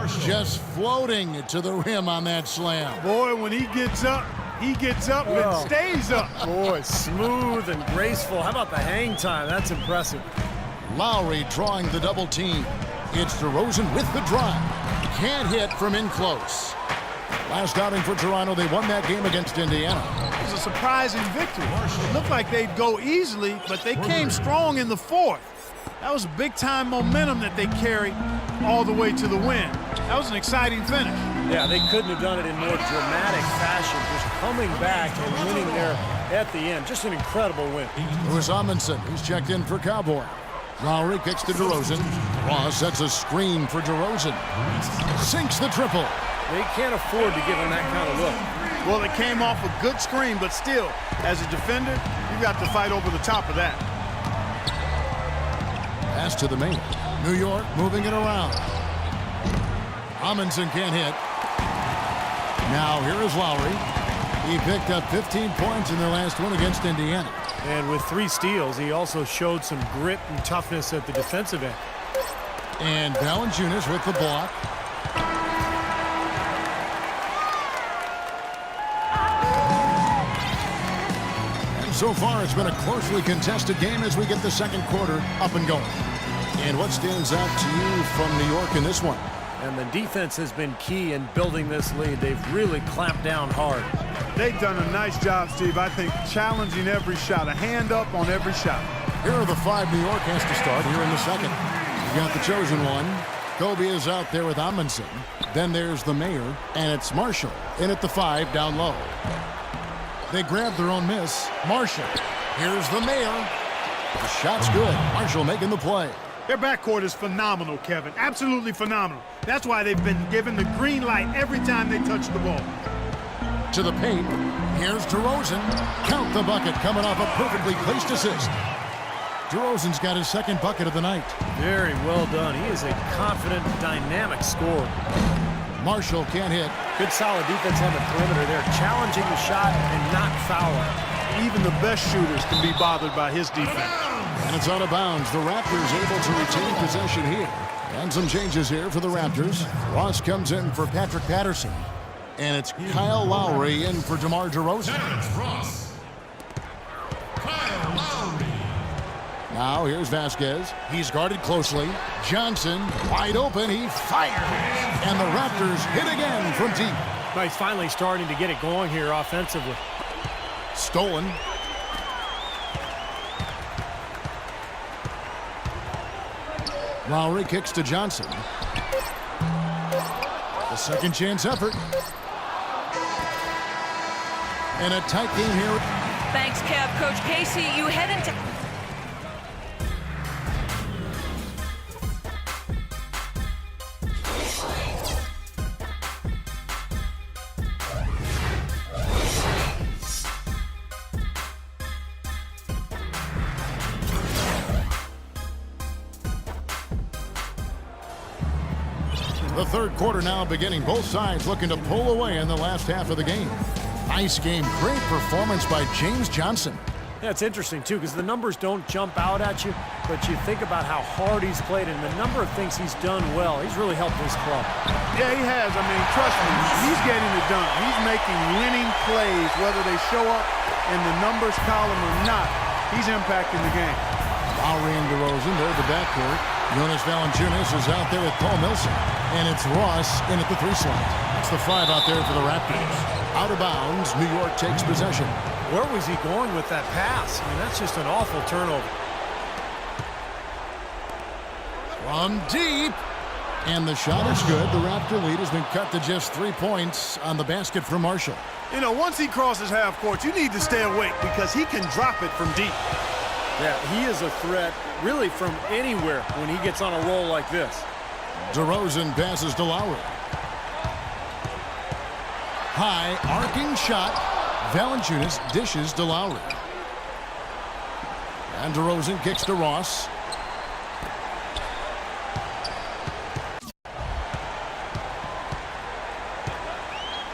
just floating to the rim on that slam. Boy, when he gets up and stays up. Boy, smooth and graceful. How about the hang time? That's impressive. Lowry drawing the double team. It's DeRozan with the drive. Can't hit from in close. Last outing for Toronto, they won that game against Indiana. It was a surprising victory. It looked like they'd go easily, but they came strong in the fourth. That was big-time momentum that they carried all the way to the win. That was an exciting finish. Yeah, they couldn't have done it in more dramatic fashion. Just coming back and winning there at the end. Just an incredible win. Lewis Amundsen, he's checked in for Cowboy. Lowry kicks to DeRozan. Ross sets a screen for DeRozan. Sinks the triple. They can't afford to give him that kind of look. Well, it came off a good screen, but still, as a defender, you got to fight over the top of that. Pass to the main. New York moving it around. Amundsen can't hit. Now here is Lowry. He picked up 15 points in their last one against Indiana. And with 3 steals, he also showed some grit and toughness at the defensive end. And Valanciunas with the block. So far, it's been a closely contested game as we get the second quarter up and going. And what stands out to you from New York in this one? And the defense has been key in building this lead. They've really clamped down hard. They've done a nice job, Steve. I think challenging every shot, a hand up on every shot. Here are the 5 New York has to start here in the second. You got the chosen one. Kobe is out there with Amundsen. Then there's the mayor, and it's Marshall in at the 5 down low. They grab their own miss. Marshall. Here's the mayor. The shot's good. Marshall making the play. Their backcourt is phenomenal, Kevin. Absolutely phenomenal. That's why they've been given the green light every time they touch the ball. To the paint. Here's DeRozan. Count the bucket coming off a perfectly placed assist. DeRozan's got his second bucket of the night. Very well done. He is a confident, dynamic scorer. Marshall can't hit. Good solid defense on the perimeter there, challenging the shot and not fouling. Even the best shooters can be bothered by his defense. And it's out of bounds. The Raptors able to retain possession here. And some changes here for the Raptors. Ross comes in for Patrick Patterson. And it's Kyle Lowry in for DeMar DeRozan. Kyle Lowry. Now here's Vasquez. He's guarded closely. Johnson wide open. He fires. And the Raptors hit again from deep. Well, he's finally starting to get it going here offensively. Stolen. Lowry kicks to Johnson. The second chance effort. And a tight game here. Thanks, Kev. Coach Casey, you head into... The third quarter now beginning. Both sides looking to pull away in the last half of the game. Nice game. Great performance by James Johnson. Yeah, it's interesting, too, because the numbers don't jump out at you, but you think about how hard he's played and the number of things he's done well. He's really helped his club. Yeah, he has. I mean, trust me, he's getting it done. He's making winning plays, whether they show up in the numbers column or not. He's impacting the game. Lowry and DeRozan, they're the backcourt. Jonas Valanciunas is out there with Paul Millsap. And it's Ross in at the 3 slot. That's the 5 out there for the Raptors. Out of bounds, New York takes possession. Where was he going with that pass? I mean, that's just an awful turnover. From deep. And the shot is good. The Raptor lead has been cut to just 3 points on the basket from Marshall. You know, once he crosses half court, you need to stay awake because he can drop it from deep. Yeah, he is a threat really from anywhere when he gets on a roll like this. DeRozan passes to Lowry. High, arcing shot. Valanciunas dishes to Lowry. And DeRozan kicks to Ross.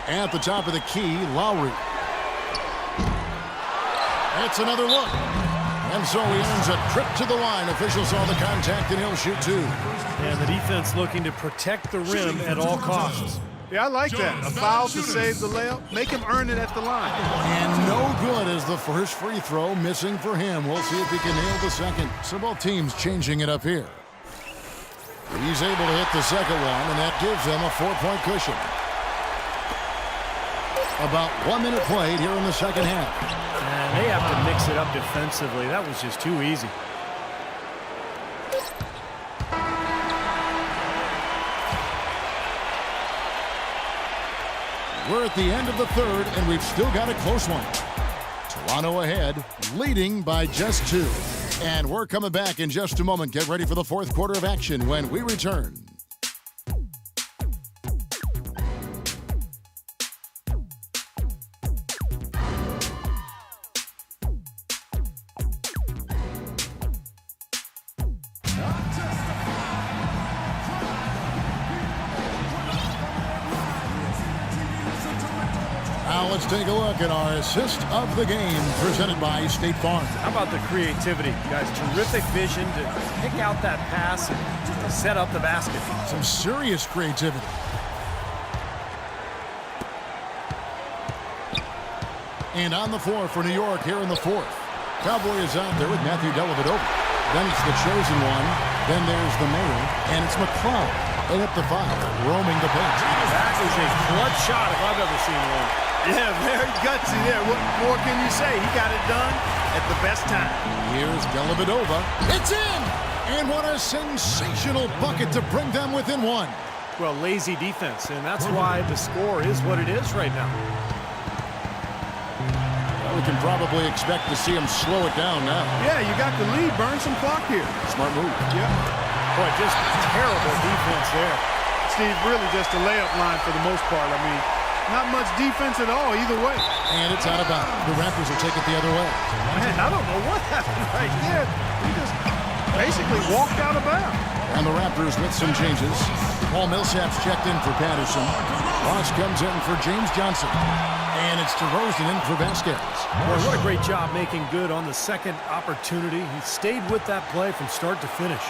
At the top of the key, Lowry. It's another look. And so he earns a trip to the line. Officials saw the contact, and he'll shoot two. And the defense looking to protect the rim at all costs. Yeah, I like that. A foul to save the layup. Make him earn it at the line. And no good as the first free throw missing for him. We'll see if he can nail the second. So both teams changing it up here. He's able to hit the second one, and that gives them a 4-point cushion. About 1 minute played here in the second half. And they have to mix it up defensively. That was just too easy. We're at the end of the third, and we've still got a close one. Toronto ahead, leading by just 2. And we're coming back in just a moment. Get ready for the fourth quarter of action when we return. Now let's take a look at our assist of the game presented by State Farm. How about the creativity? Guys, terrific vision to pick out that pass and set up the basket. Some serious creativity. And on the floor for New York here in the fourth. Cowboy is out there with Matthew Dellavedova. Then it's the chosen one. Then there's the mayor. And it's McLeod. And at the 5, roaming the paint. That is a clutch shot if I've ever seen one. Yeah, very gutsy there. What more can you say? He got it done at the best time. Here's Dellavedova. It's in! And what a sensational bucket to bring them within 1. Well, lazy defense, and that's why the score is what it is right now. Well, we can probably expect to see him slow it down now. Yeah, you got the lead. Burn some clock here. Smart move. Yeah. Boy, just terrible defense there. Steve, really just a layup line for the most part. I mean, not much defense at all either way. And it's out of bounds. The Raptors will take it the other way. Man, I don't know what happened right there. He just basically walked out of bounds. And the Raptors with some changes. Paul Millsap's checked in for Patterson. Ross comes in for James Johnson. And it's DeRozan in for Vasquez. Boy, what a great job making good on the second opportunity. He stayed with that play from start to finish.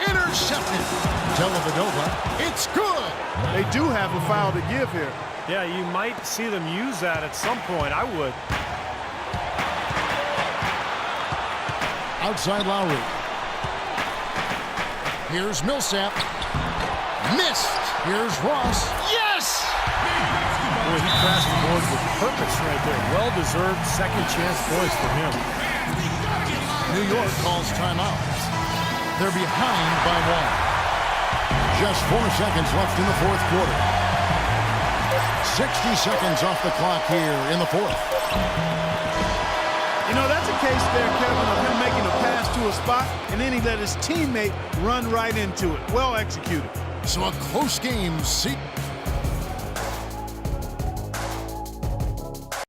Intercepted. Dellavedova. It's good. They do have a foul to give here. Yeah, you might see them use that at some point. I would. Outside Lowry. Here's Millsap. Missed. Here's Ross. Yes! Boy, he crashed the boards with purpose right there. Well-deserved second chance points for him. New York calls timeout. They're behind by 1. Just 4 seconds left in the fourth quarter. 60 seconds off the clock here in the fourth. You know, that's a case there, Kevin, of him making a pass to a spot, and then he let his teammate run right into it. Well executed. So a close game. See,